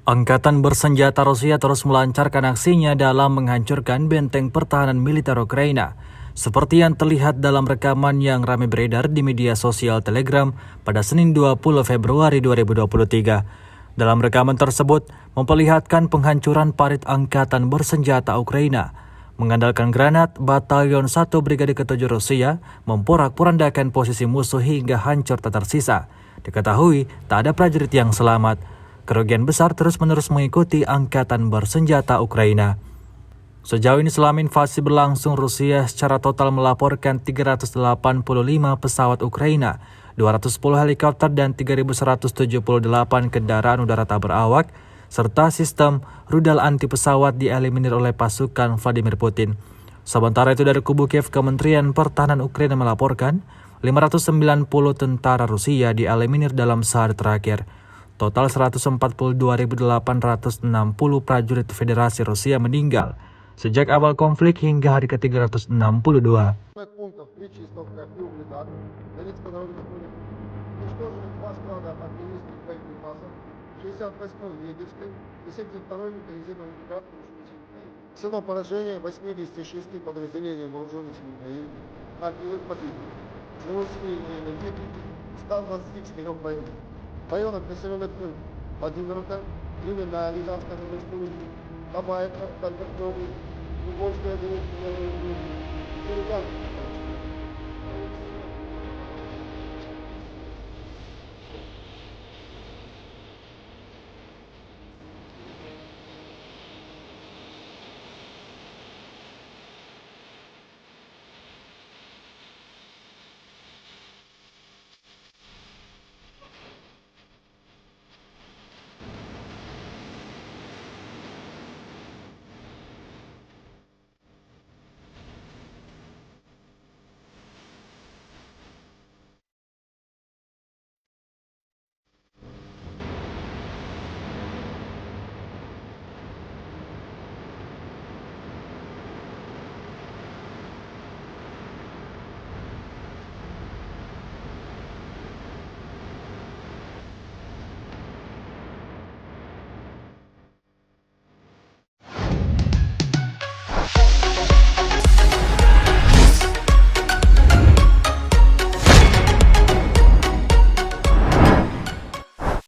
Angkatan bersenjata Rusia terus melancarkan aksinya dalam menghancurkan benteng pertahanan militer Ukraina. Seperti yang terlihat dalam rekaman yang ramai beredar di media sosial Telegram pada Senin 20 Februari 2023. Dalam rekaman tersebut memperlihatkan penghancuran parit angkatan bersenjata Ukraina. Mengandalkan granat, Batalion 1 Brigade ke-7 Rusia memporak-porandakan posisi musuh hingga hancur tak tersisa. Diketahui tak ada prajurit yang selamat. Kerugian besar terus-menerus mengikuti angkatan bersenjata Ukraina. Sejauh ini selama invasi berlangsung, Rusia secara total melaporkan 385 pesawat Ukraina, 210 helikopter dan 3.178 kendaraan udara tak berawak, serta sistem rudal anti pesawat dieliminir oleh pasukan Vladimir Putin. Sementara itu dari kubu Kiev, Kementerian Pertahanan Ukraina melaporkan 590 tentara Rusia dieliminir dalam sehari terakhir. Total 142.860 prajurit Federasi Rusia meninggal sejak awal konflik hingga hari ke-362. Пунктов 3 числа в летак Донецкого народного республики. Уничтожили 2 склада артиллерийских боеприпасов, 68-й Егерской и 72-й механизированной бригады вооруженных сил Украины. Цена поражения 86 подразделений вооруженных сил Украины на огневых позициях. Животные техники 124 боевых. В районах населенных пунктов Владимировка, Кременная, Рязанская республика, Бабаевка, Контактовый, Луговская, Кириллян,